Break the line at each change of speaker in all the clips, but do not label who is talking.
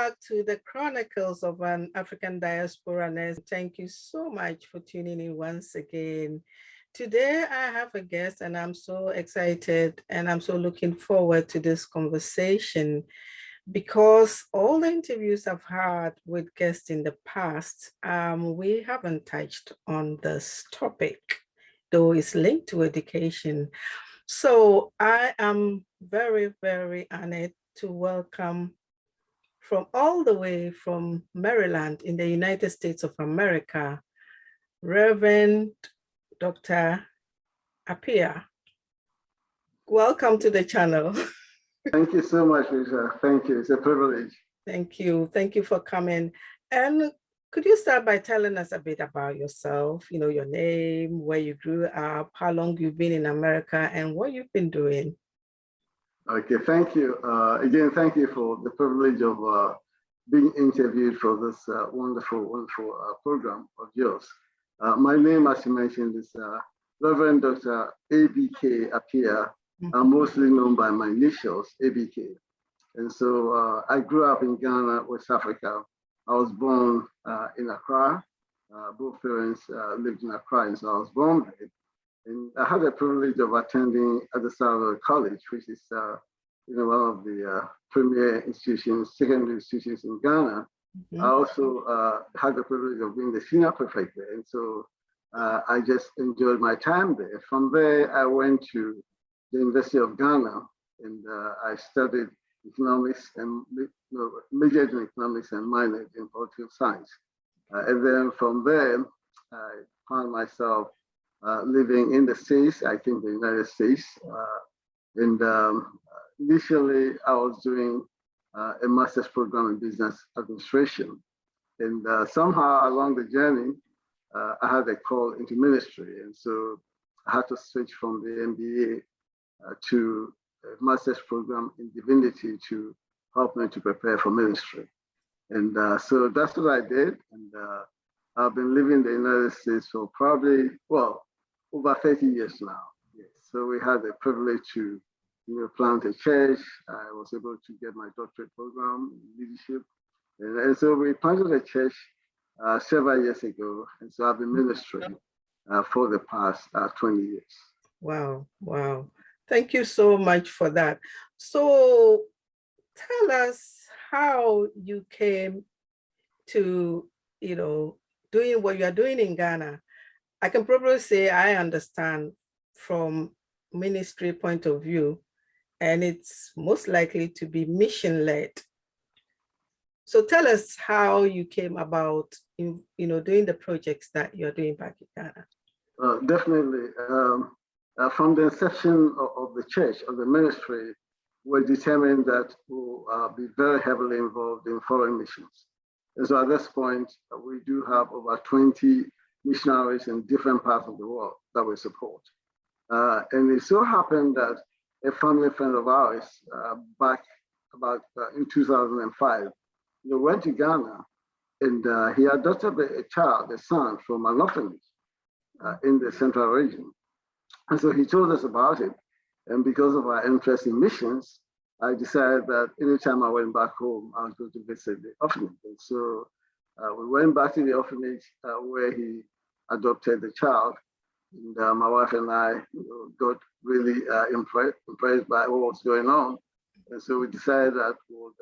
back to the Chronicles of an African Diaspora Nurse. Thank you so much for tuning in once again. Today, I have a guest and I'm so excited and I'm so looking forward to this conversation because all the interviews I've had with guests in the past, we haven't touched on this topic, though it's linked to education. So I am very, very honored to welcome from all the way from Maryland in the United States of America, Reverend Dr. Appiah. Welcome to the channel.
Thank you so much, Lisa. Thank you. It's a privilege.
Thank you. Thank you for coming. And could you start by telling us a bit about yourself, your name, where you grew up, how long you've been in America, and what you've been doing?
Okay, thank you. Again, thank you for the privilege of being interviewed for this wonderful program of yours. My name, as you mentioned, is Reverend Dr. ABK Appiah. I'm mostly known by my initials, ABK. And so I grew up in Ghana, West Africa. I was born in Accra. Both parents lived in Accra, and so I was born there. And I had the privilege of attending Diaspora College, which is one of the premier institutions, secondary institutions in Ghana. Mm-hmm. I also had the privilege of being the senior prefect there. And so I just enjoyed my time there. From there, I went to the University of Ghana, and I studied economics and majored in economics and minored in political science. And then from there, I found myself living in the States, I think the United States. Initially, I was doing a master's program in business administration. And somehow along the journey, I had a call into ministry. And so I had to switch from the MBA to a master's program in divinity to help me to prepare for ministry. And so that's what I did. And I've been living in the United States for probably, over 30 years now. Yes. So we had the privilege to plant a church. I was able to get my doctorate program in leadership. And so we planted a church several years ago. And so I've been ministering for the past 20 years.
Wow. Wow. Thank you so much for that. So tell us how you came to, doing what you are doing in Ghana. I can probably say I understand from ministry point of view, and it's most likely to be mission-led. So tell us how you came about in, doing the projects that you're doing back in Ghana.
Definitely. From the inception of the church, of the ministry, we're determined that we'll be very heavily involved in foreign missions. And so at this point, we do have over 20 missionaries in different parts of the world that we support. And it so happened that a family friend of ours, back about in 2005, went to Ghana, and he adopted a son from an orphanage in the central region. And so he told us about it. And because of our interest in missions, I decided that anytime I went back home, I was going to visit the orphanage. And so we went back to the orphanage where he adopted the child. And my wife and I got really impressed by what was going on. And so we decided that we would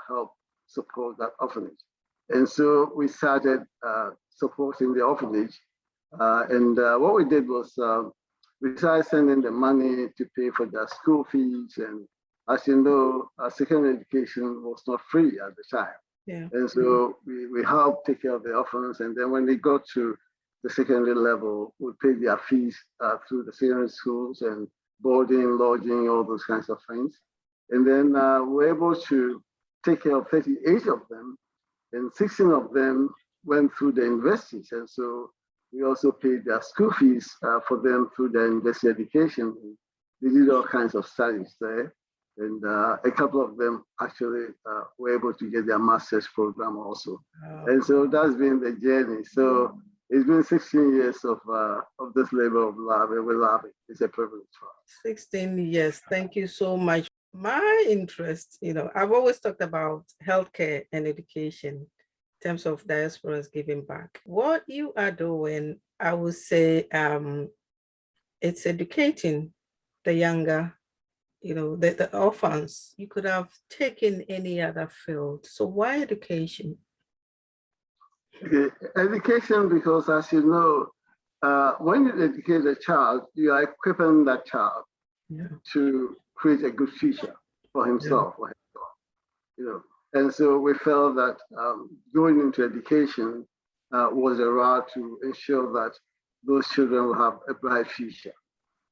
help support that orphanage. And so we started supporting the orphanage. And what we did was we started sending the money to pay for their school fees. And as you know, secondary education was not free at the time.
Yeah.
And so we helped take care of the orphans. And then when they got to the secondary level, we paid their fees through the secondary schools and boarding, lodging, all those kinds of things. And then we were able to take care of 38 of them, and 16 of them went through the universities. And so we also paid their school fees for them through their university education. They did all kinds of studies there. And a couple of them actually were able to get their master's program also. Oh. And so that's been the journey. So it's been 16 years of this labor of love, and we love it. It's a privilege for us.
16 years. Thank you so much. my interest, I've always talked about healthcare and education in terms of diasporas giving back. What you are doing, I would say, it's educating the younger, the orphans. You could have taken any other field. So why education?
Education, because as you know, when you educate a child, you are equipping that child to create a good future for himself or herself, And so we felt that going into education was a route to ensure that those children will have a bright future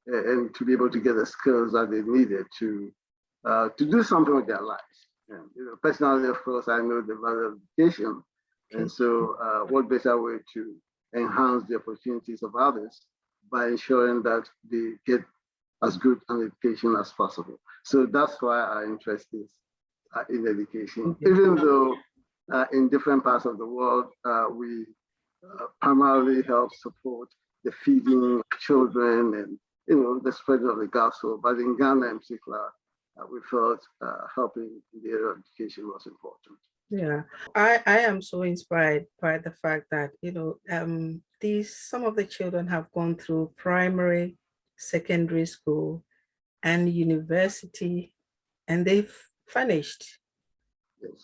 and to be able to get the skills that they needed to do something with their lives. And, personally, of course, I know the value of education. And so what better way to enhance the opportunities of others by ensuring that they get as good an education as possible. So that's why our interest is in education, even though in different parts of the world, we primarily help support the feeding of children and the spread of the gospel. But in Ghana in particular, we felt helping in the area of education was important.
Yeah, I am so inspired by the fact that, some of the children have gone through primary, secondary school, and university, and they've finished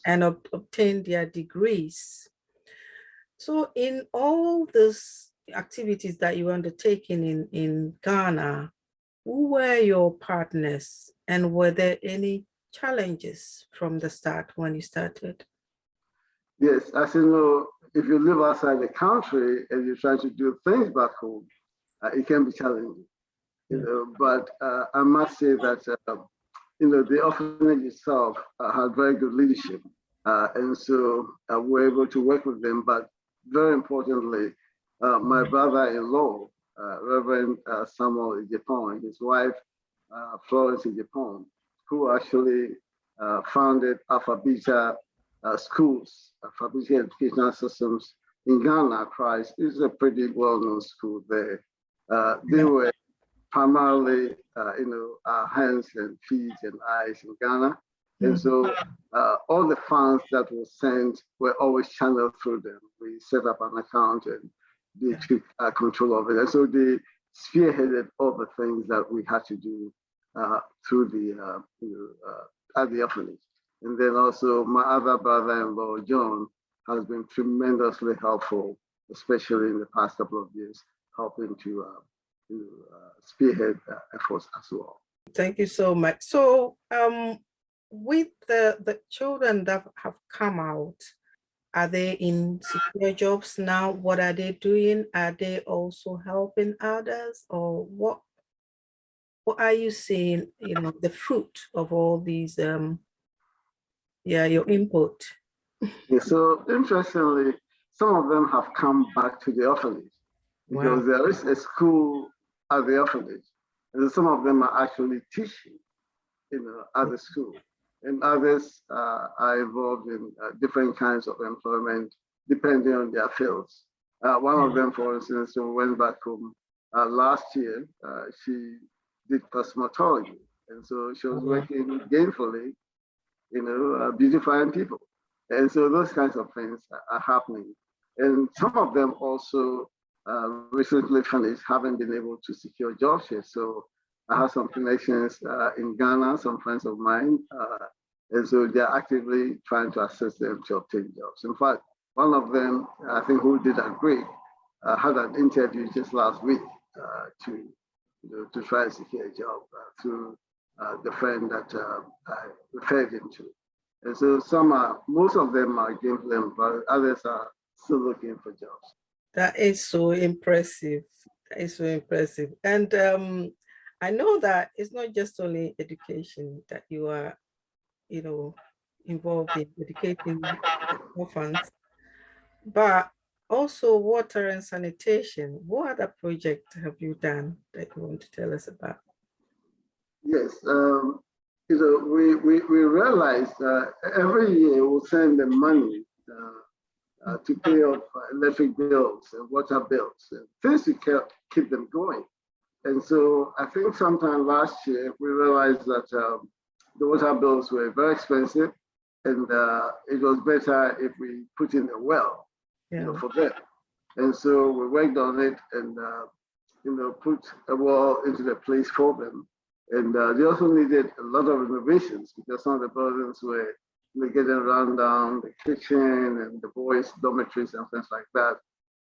and obtained their degrees. So in all these activities that you were undertaking in Ghana, who were your partners, and were there any challenges from the start when you started?
Yes, as you know, if you live outside the country and you're trying to do things back home, it can be challenging. But I must say that the orphanage itself had very good leadership, and so we're able to work with them. But very importantly, my brother-in-law, Reverend Samuel Ejepon, his wife Florence Ejepon, who actually founded Appiah schools, Appiah educational systems in Ghana. Christ is a pretty well-known school there. They were primarily, our hands and feet and eyes in Ghana. And so all the funds that were sent were always channeled through them. We set up an account and they took control of it. And so they spearheaded all the things that we had to do through the, at the orphanage. And then also my other brother-in-law, John, has been tremendously helpful, especially in the past couple of years, helping to spearhead efforts as well.
Thank you so much. So with the children that have come out, are they in secure jobs now? What are they doing? Are they also helping others? Or what are you seeing, the fruit of all these, your input?
Yeah, so interestingly, some of them have come back to the orphanage because there is a school at the orphanage. And some of them are actually teaching, at the school. And others are involved in different kinds of employment, depending on their fields. One of them, for instance, who went back home last year, she did cosmetology. And so she was working gainfully, beautifying people. And so those kinds of things are happening. And some of them also recently finished, haven't been able to secure jobs yet. So I have some connections in Ghana, some friends of mine. And so they're actively trying to assist them to obtain jobs. In fact, one of them, I think, who did agree, had an interview just last week to try to secure a job through the friend that I referred him to. And so most of them are gainfully employed, others are still looking for jobs.
That is so impressive. That is so impressive. And I know that it's not just only education that you are, involved in educating orphans, but also water and sanitation. What other project have you done that you want to tell us about?
Yes, we realized every year we'll send them money to pay off electric bills and water bills, and things to keep them going. And so I think sometime last year, we realized that the water bills were very expensive, and it was better if we put in a well, for them. And so we worked on it and put a well into the place for them. And they also needed a lot of renovations because some of the buildings were getting run down, the kitchen and the boys' dormitories and things like that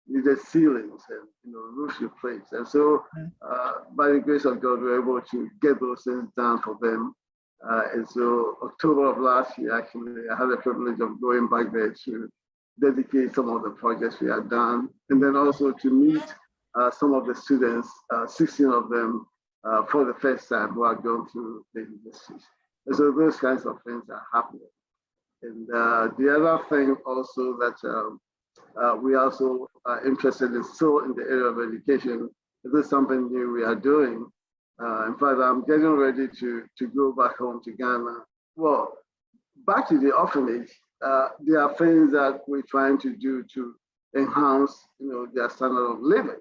needed ceilings and roofs replaced. And so by the grace of God, we were able to get those things done for them. And so October of last year, actually, I had the privilege of going back there to dedicate some of the projects we had done, and then also to meet some of the students, 16 of them, for the first time who are going through the universities. And so those kinds of things are happening. And the other thing also that we also are interested in still in the area of education, this is something new we are doing. In fact, I'm getting ready to go back home to Ghana. Well, back to the orphanage, there are things that we're trying to do to enhance, their standard of living.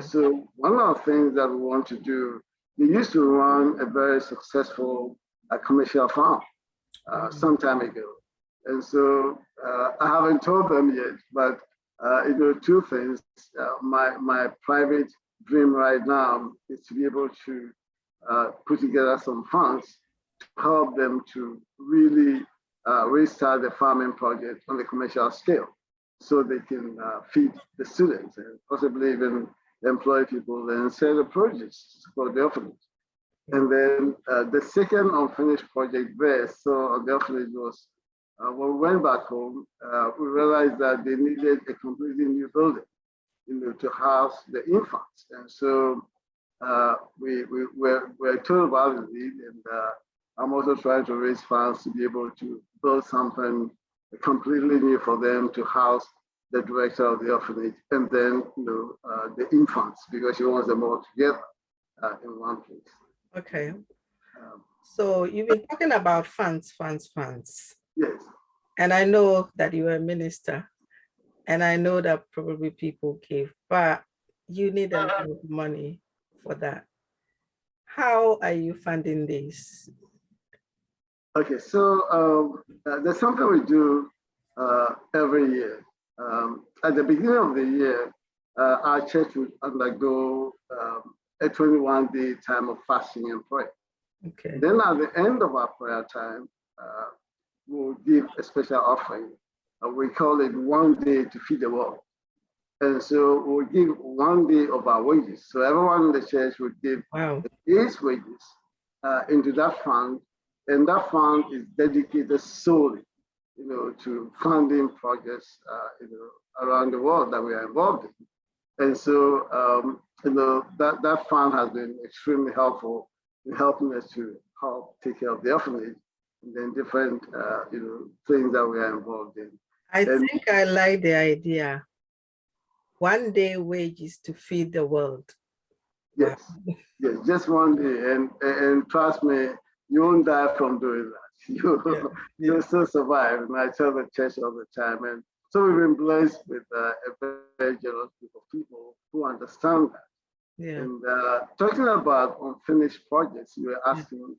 So one of the things that we want to do, they used to run a very successful commercial farm some time ago. And so I haven't told them yet, but two things. My private dream right now is to be able to put together some funds to help them to really restart the farming project on the commercial scale so they can feed the students and possibly even employ people and sell the produce for the orphanage. And then the second unfinished project there, so on the orphanage was, when we went back home, we realized that they needed a completely new building, to house the infants. And so we're told about the need, and I'm also trying to raise funds to be able to build something completely new for them to house the director of the orphanage and then the infants, because she wants them all together in one place.
Okay. So you've been talking about funds.
Yes.
And I know that you are a minister, and I know that probably people give, but you need a lot of money for that. How are you funding this?
Okay, so there's something we do every year. At the beginning of the year, our church would undergo a 21-day time of fasting and prayer.
Okay.
Then at the end of our prayer time, we'll give a special offering. We call it 1 day to feed the world. And so we'll give 1 day of our wages. So everyone in the church would give a day's wages into that fund. And that fund is dedicated solely, to funding projects, around the world that we are involved in. And so, that fund has been extremely helpful in helping us to help take care of the orphanage and then different, things that we are involved in.
I think I like the idea. 1 day wages to feed the world.
Yes, yes, just 1 day. And trust me, you won't die from doing that. You'll still survive. And I tell the church all the time. And so we've been blessed with a very generous group of people who understand that. Yeah. And talking about unfinished projects, you were asking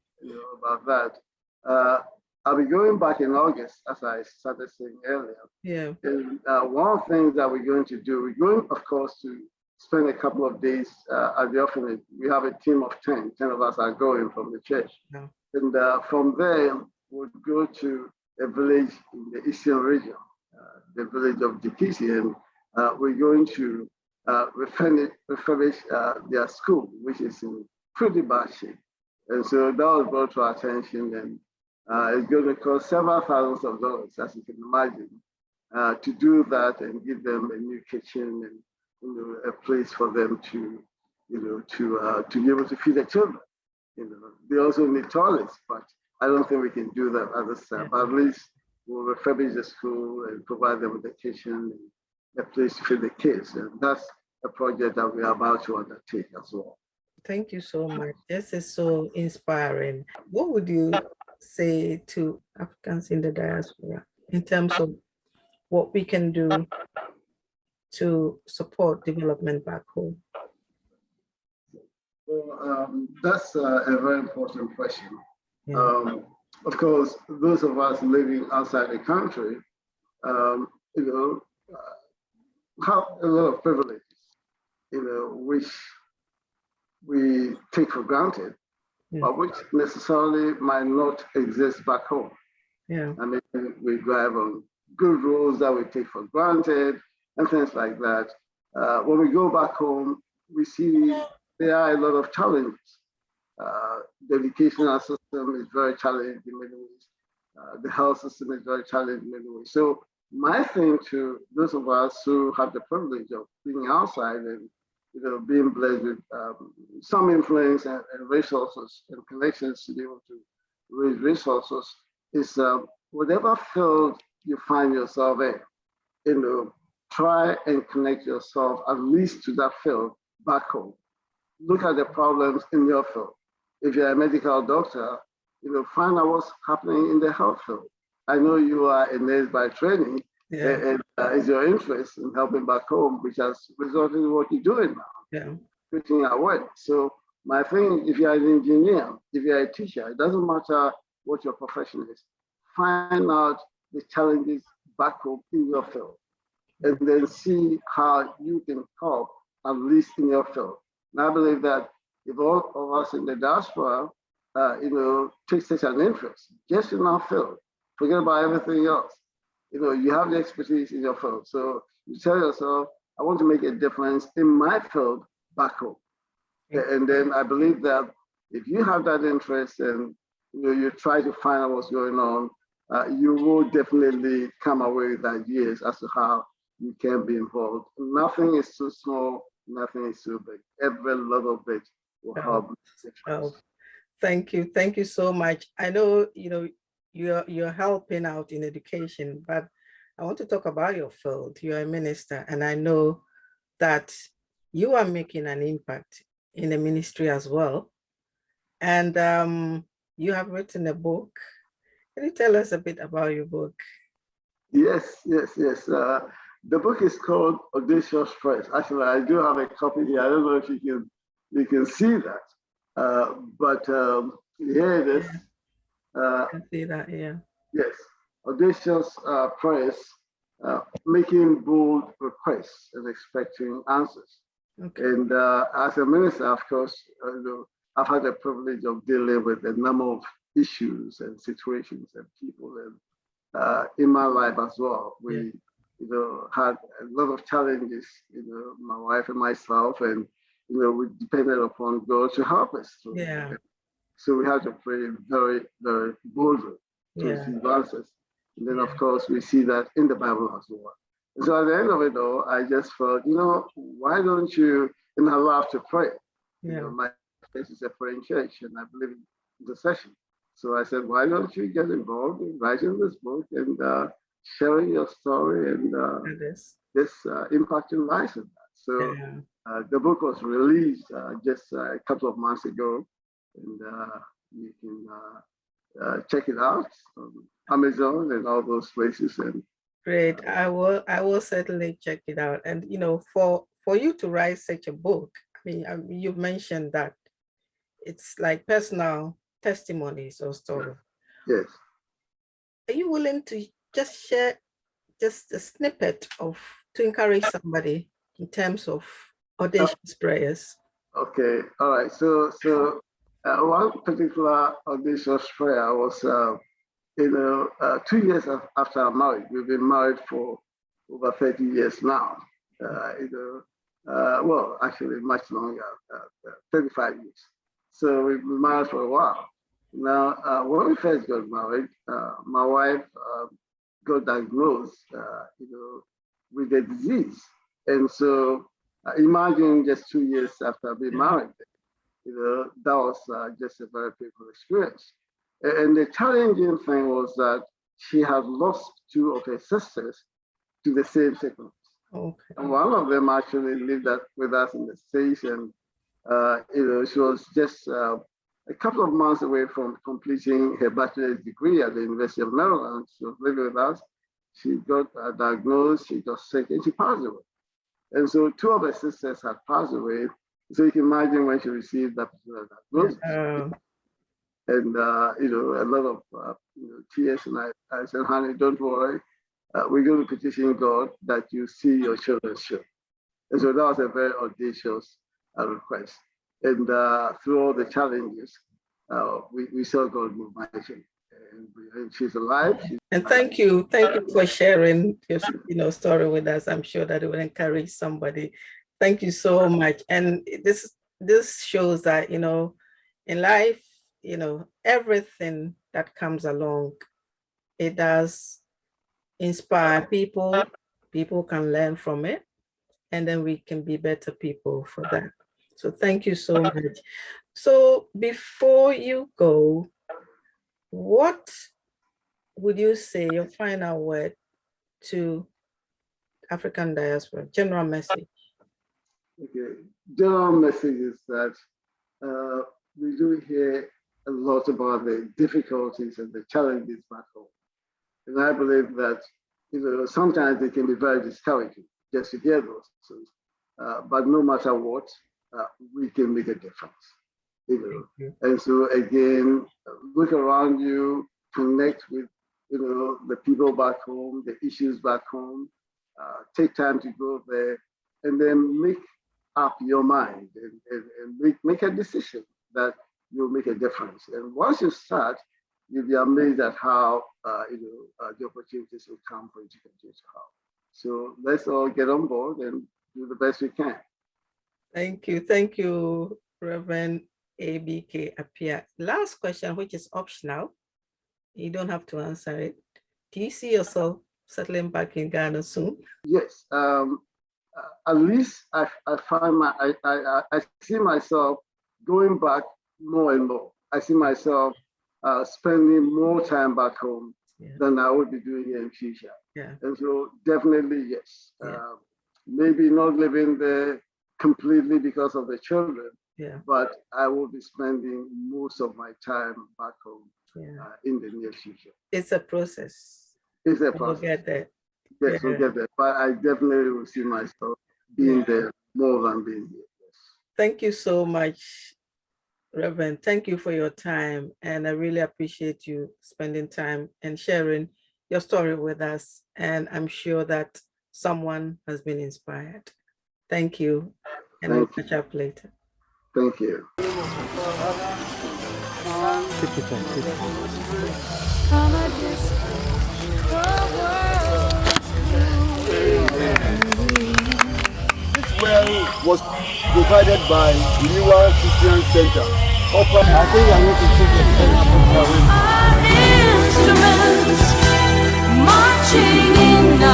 about that. I'll be going back in August, as I started saying earlier. Yeah. And one of the things that we're going to do, we're going, of course, to spend a couple of days at the orphanage. We have a team of 10 of us are going from the church. Yeah. And from there, we'll go to a village in the eastern region, the village of Dikisi, and we're going to refurbish their school, which is in pretty bad shape. And so that was brought to our attention, and it's going to cost several thousands of dollars, as you can imagine, to do that and give them a new kitchen and a place for them to be able to feed their children. They also need toilets, but I don't think we can do that at this time. But at least we'll refurbish the school and provide them with a kitchen and a place to feed the kids. And that's a project that we are about to undertake as well.
Thank you so much. This is so inspiring. What would you say to Africans in the diaspora in terms of what we can do to support development back home?
Well, that's a very important question.
Yeah.
Of course, those of us living outside the country, you know, have a lot of privileges, which we take for granted,
Yeah.
but which necessarily might not exist back home.
Yeah.
I mean, we drive on good roads that we take for granted and things like that. When we go back home, we see there are a lot of challenges. The educational system is very challenging in many ways. The health system is very challenging in many ways. So my thing to those of us who have the privilege of being outside and being blessed with some influence and resources and connections to be able to raise resources is whatever field you find yourself in, try and connect yourself at least to that field back home. Look at the problems in your field. If you're a medical doctor, find out what's happening in the health field. I know you are a nurse by training, and it's your interest in helping back home, which has resulted in what you're doing now, putting at work. So my thing, if you're an engineer, if you're a teacher, it doesn't matter what your profession is. Find out the challenges back home in your field, and then see how you can help, at least in your field. And I believe that if all of us in the diaspora, take such an interest just in our field, forget about everything else. You have the expertise in your field. So you tell yourself, I want to make a difference in my field back home. And then I believe that if you have that interest and you try to find out what's going on, you will definitely come away with ideas as to how you can be involved. Nothing is too small, nothing is too big. Every little bit will help.
Thank you so much. I know you're helping out in education, but I want to talk about your field. You're a minister, and I know that you are making an impact in the ministry as well. And you have written a book. Can you tell us a bit about your book?
Yes. The book is called Audacious. Actually, I do have a copy here. I don't know if you can see that, but here it is.
I can see that, yeah.
Yes, Audacious Press, making bold requests and expecting answers. Okay. And as a minister, of course, I've had the privilege of dealing with a number of issues and situations and people, and in my life as well. We, had a lot of challenges. My wife and myself, and we depended upon God to help us through. Yeah. So we had to pray very, very boldly to receive answers. And then, of course, we see that in the Bible as well. And so at the end of it all, I just felt, why don't you, and I love to pray. My church is a praying church, and I believe in intercession. So I said, why don't you get involved in writing this book and sharing your story and just impacting lives in that. So the book was released just a couple of months ago, and you can check it out on Amazon and all those places. And
great, I will certainly check it out. And for you to write such a book, I mean, you've mentioned that it's like personal testimonies or story.
Yes.
Are you willing to just share just a snippet to encourage somebody in terms of audacious prayers?
Okay, all right. So one particular audacious prayer was, 2 years after I'm married. We've been married for over 30 years now. Well, actually much longer, 35 years. So we've been married for a while. Now, when we first got married, my wife got diagnosed, with a disease. And so imagine just 2 years after being married, that was just a very painful experience. And the challenging thing was that she had lost 2 of her sisters to the same sickness. Okay. And one of them actually lived with us in the States, and she was just a couple of months away from completing her bachelor's degree at the University of Maryland. She was living with us. She got diagnosed, she got sick, and she passed away. And so 2 of her sisters had passed away. So you can imagine when she received that particular diagnosis. and a lot of tears. And I said, honey, don't worry. We're going to petition God that you see your children soon. And so that was a very audacious request. And through all the challenges, we saw God move mightily. And she's alive.
And thank you for sharing your story with us. I'm sure that it will encourage somebody. Thank you so much. And this shows that in life, everything that comes along, it does inspire people. People can learn from it, and then we can be better people for that. So thank you so much. So before you go, what would you say your final word to African diaspora, general message?
Okay, general message is that we do hear a lot about the difficulties and the challenges back home. And I believe that sometimes it can be very discouraging just to hear those things. But no matter what, we can make a difference. And so again, look around you, connect with the people back home, the issues back home, take time to go there, and then make up your mind and make a decision that you'll make a difference. And once you start, you'll be amazed at how the opportunities will come for you to continue to have. So let's all get on board and do the best we can.
Thank you, Reverend ABK Appiah. Last question, which is optional. You don't have to answer it. Do you see yourself settling back in Ghana soon?
Yes. At least I see myself going back more and more. I see myself spending more time back home than I would be doing here in future.
Yeah.
And so definitely yes. Maybe not living there completely because of the children, but I will be spending most of my time back home in the near future.
It's a process.
It's a process.
We'll get there.
Yes, we'll get there. But I definitely will see myself being there more than being here. Yes.
Thank you so much, Reverend. Thank you for your time. And I really appreciate you spending time and sharing your story with us. And I'm sure that someone has been inspired. Thank you. And we'll catch up later.
Thank you.
This well was provided by Renewal Christian Center. I think I need to take
instruments marching in a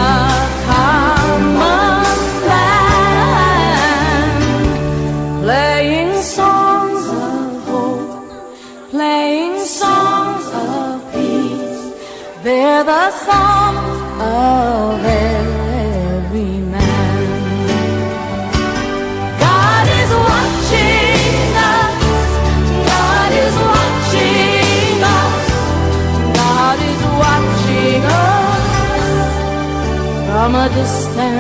common land, playing songs of hope, playing songs of peace. They're the songs of every man. God is watching us. God is watching us. God is watching us from a distance.